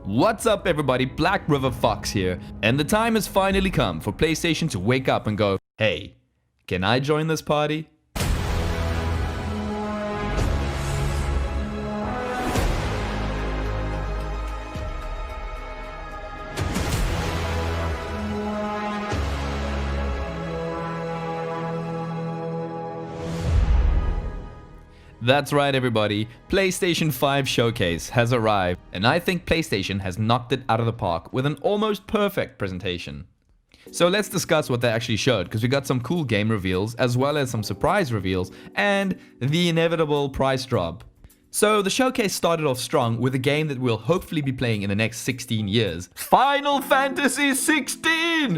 What's up everybody, Black River Fox here, and the time has finally come for PlayStation to wake up and go, hey, can I join this party? That's right everybody, PlayStation 5 Showcase has arrived, and I think PlayStation has knocked it out of the park with an almost perfect presentation. So let's discuss what they actually showed, because we got some cool game reveals, as well as some surprise reveals, and the inevitable price drop. So the showcase started off strong with a game that we'll hopefully be playing in the next 16 years. Final Fantasy 16!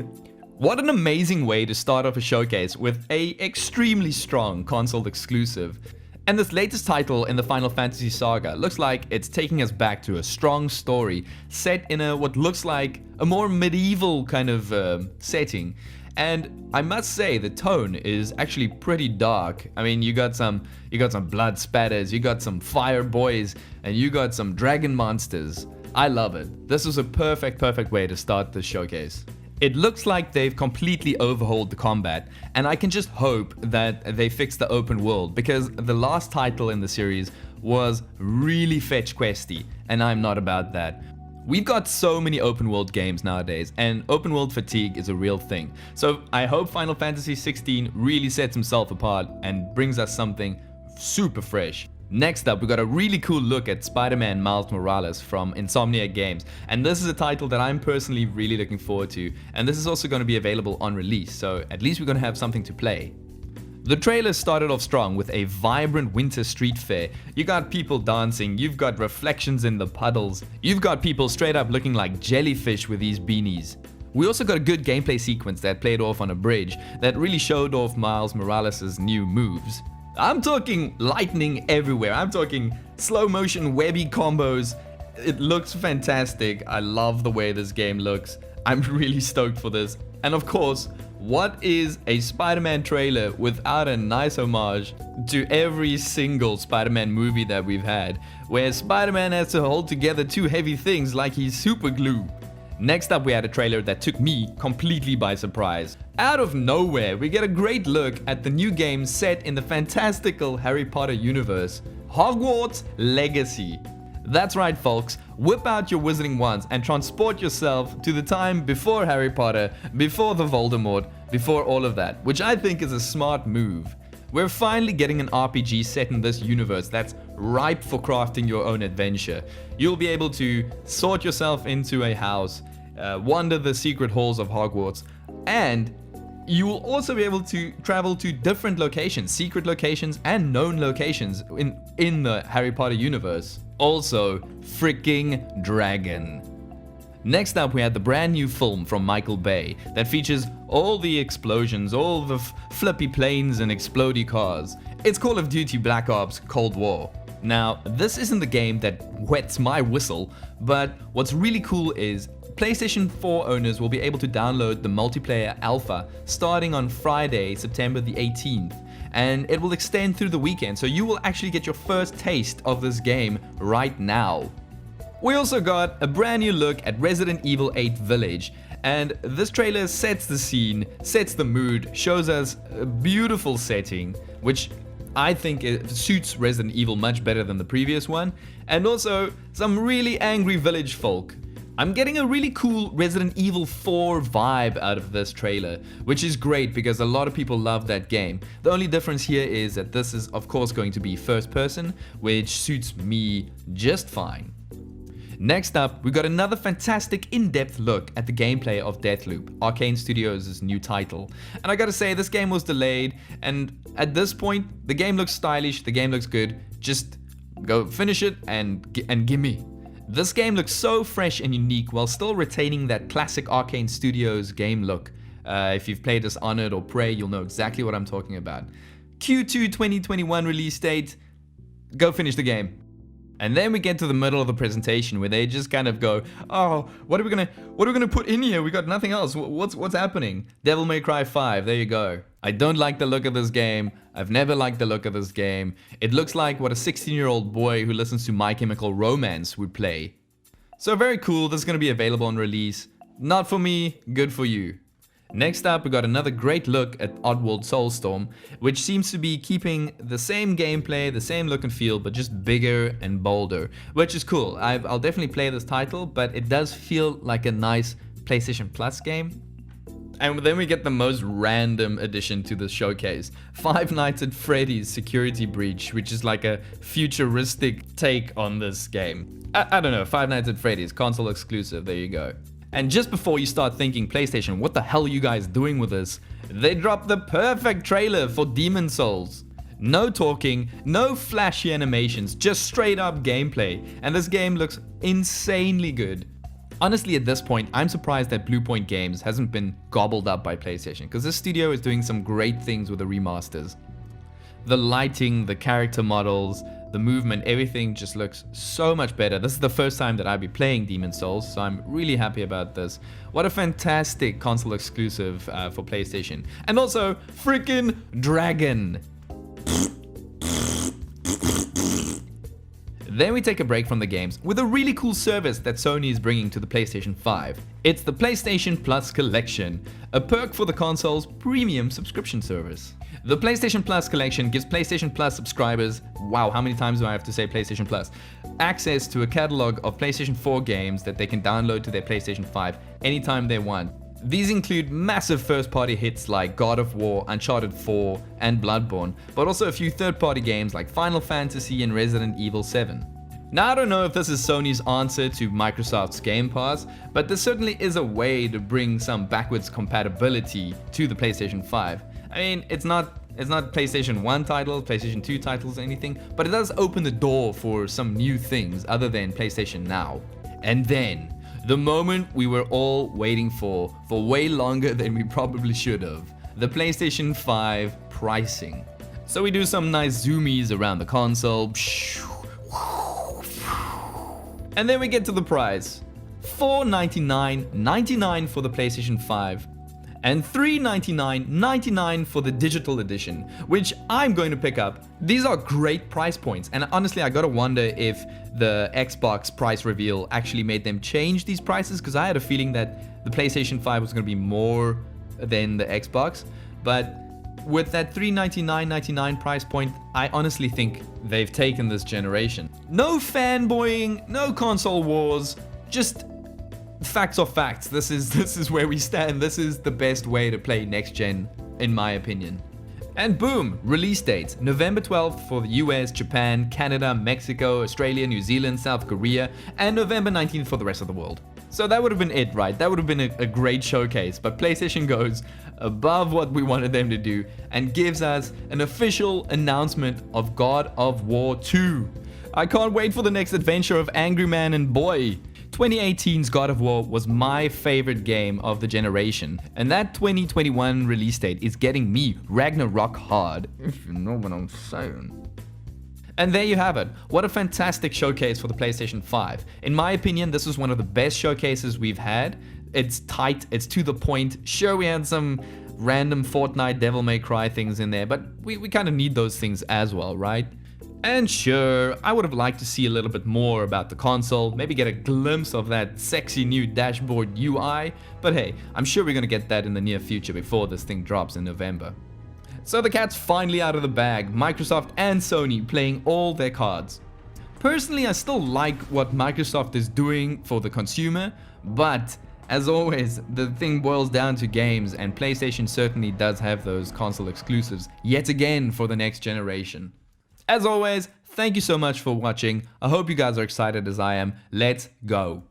What an amazing way to start off a showcase with a extremely strong console exclusive. And this latest title in the Final Fantasy saga looks like it's taking us back to a strong story set in what looks like a more medieval kind of setting. And I must say the tone is actually pretty dark. I mean, you got some blood spatters, you got some fire boys, and you got some dragon monsters. I love it. This is a perfect way to start this showcase. It looks like they've completely overhauled the combat, and I can just hope that they fix the open world, because the last title in the series was really fetch questy, and I'm not about that. We've got so many open world games nowadays, and open world fatigue is a real thing. So I hope Final Fantasy 16 really sets himself apart and brings us something super fresh. Next up, we got a really cool look at Spider-Man Miles Morales from Insomniac Games, and this is a title that I'm personally really looking forward to, and this is also going to be available on release, so at least we're going to have something to play. The trailer started off strong with a vibrant winter street fair. You got people dancing, you've got reflections in the puddles, you've got people straight up looking like jellyfish with these beanies. We also got a good gameplay sequence that played off on a bridge that really showed off Miles Morales' new moves. I'm talking lightning everywhere. I'm talking slow motion webby combos. It looks fantastic. I love the way this game looks. I'm really stoked for this. And of course, what is a Spider-Man trailer without a nice homage to every single Spider-Man movie that we've had, where Spider-Man has to hold together two heavy things like he's super glue. Next up, we had a trailer that took me completely by surprise. Out of nowhere, we get a great look at the new game set in the fantastical Harry Potter universe, Hogwarts Legacy. That's right folks, whip out your wizarding wands and transport yourself to the time before Harry Potter, before the Voldemort, before all of that, which I think is a smart move. We're finally getting an RPG set in this universe that's ripe for crafting your own adventure. You'll be able to sort yourself into a house, wander the secret halls of Hogwarts, and you will also be able to travel to different locations, secret locations and known locations in the Harry Potter universe. Also, freaking dragon. Next up, we had the brand new film from Michael Bay that features all the explosions, all the flippy planes and explodey cars. It's Call of Duty Black Ops Cold War. Now, this isn't the game that wets my whistle, but what's really cool is PlayStation 4 owners will be able to download the multiplayer alpha starting on Friday, September the 18th. And it will extend through the weekend, so you will actually get your first taste of this game right now. We also got a brand new look at Resident Evil 8 Village, and this trailer sets the scene, sets the mood, shows us a beautiful setting, which I think it suits Resident Evil much better than the previous one, and also some really angry village folk. I'm getting a really cool Resident Evil 4 vibe out of this trailer, which is great because a lot of people love that game. The only difference here is that this is of course going to be first person, which suits me just fine. Next up, we got another fantastic in-depth look at the gameplay of Deathloop, Arcane Studios' new title. And I gotta say, this game was delayed, and at this point, the game looks stylish, the game looks good. Just go finish it and gimme. This game looks so fresh and unique while still retaining that classic Arcane Studios game look. If you've played Dishonored or Prey, you'll know exactly what I'm talking about. Q2 2021 release date, go finish the game. And then we get to the middle of the presentation where they just kind of go, oh, what are we gonna put in here? We got nothing else. What's happening? Devil May Cry 5, there you go. I don't like the look of this game. I've never liked the look of this game. It looks like what a 16-year-old boy who listens to My Chemical Romance would play. So very cool, this is going to be available on release. Not for me, good for you. Next up, we got another great look at Oddworld Soulstorm, which seems to be keeping the same gameplay, the same look and feel, but just bigger and bolder, which is cool. I'll definitely play this title, but it does feel like a nice PlayStation Plus game. And then we get the most random addition to the showcase. Five Nights at Freddy's Security Breach, which is like a futuristic take on this game. I don't know, Five Nights at Freddy's, console exclusive, there you go. And just before you start thinking, PlayStation, what the hell are you guys doing with this? They dropped the perfect trailer for Demon Souls. No talking, no flashy animations, just straight up gameplay. And this game looks insanely good. Honestly, at this point, I'm surprised that Bluepoint Games hasn't been gobbled up by PlayStation, because this studio is doing some great things with the remasters. The lighting, the character models, the movement, everything just looks so much better. This is the first time that I'll be playing Demon Souls, so I'm really happy about this. What a fantastic console exclusive for PlayStation. And also, freaking Dragon! Then we take a break from the games with a really cool service that Sony is bringing to the PlayStation 5. It's the PlayStation Plus Collection, a perk for the console's premium subscription service. The PlayStation Plus Collection gives PlayStation Plus subscribers, wow, how many times do I have to say PlayStation Plus, access to a catalog of PlayStation 4 games that they can download to their PlayStation 5 anytime they want. These include massive first-party hits like God of War, Uncharted 4, and Bloodborne, but also a few third-party games like Final Fantasy and Resident Evil 7. Now, I don't know if this is Sony's answer to Microsoft's Game Pass, but this certainly is a way to bring some backwards compatibility to the PlayStation 5. I mean, it's not PlayStation 1 titles, PlayStation 2 titles, or anything, but it does open the door for some new things other than PlayStation Now. And then, the moment we were all waiting for way longer than we probably should have. The PlayStation 5 pricing. So we do some nice zoomies around the console. And then we get to the price. $499.99 for the PlayStation 5. And $399.99 for the digital edition, which I'm going to pick up. These are great price points, and honestly, I gotta wonder if the Xbox price reveal actually made them change these prices, because I had a feeling that the PlayStation 5 was gonna be more than the Xbox, but with that $399.99 price point, I honestly think they've taken this generation. No fanboying, no console wars, just facts are facts. This is where we stand. This is the best way to play next gen, in my opinion. And boom, release dates. November 12th for the US, Japan, Canada, Mexico, Australia, New Zealand, South Korea, and November 19th for the rest of the world. So that would have been it, right? That would have been a great showcase, but PlayStation goes above what we wanted them to do and gives us an official announcement of God of War 2. I can't wait for the next adventure of Angry Man and Boy. 2018's God of War was my favorite game of the generation, and that 2021 release date is getting me Ragnarok hard, if you know what I'm saying. And there you have it. What a fantastic showcase for the PlayStation 5. In my opinion, this was one of the best showcases we've had. It's tight, it's to the point. Sure, we had some random Fortnite Devil May Cry things in there, but we kind of need those things as well, right? And sure, I would have liked to see a little bit more about the console, maybe get a glimpse of that sexy new dashboard UI, but hey, I'm sure we're gonna get that in the near future before this thing drops in November. So the cat's finally out of the bag, Microsoft and Sony playing all their cards. Personally, I still like what Microsoft is doing for the consumer, but as always, the thing boils down to games, and PlayStation certainly does have those console exclusives yet again for the next generation. As always, thank you so much for watching. I hope you guys are excited as I am. Let's go.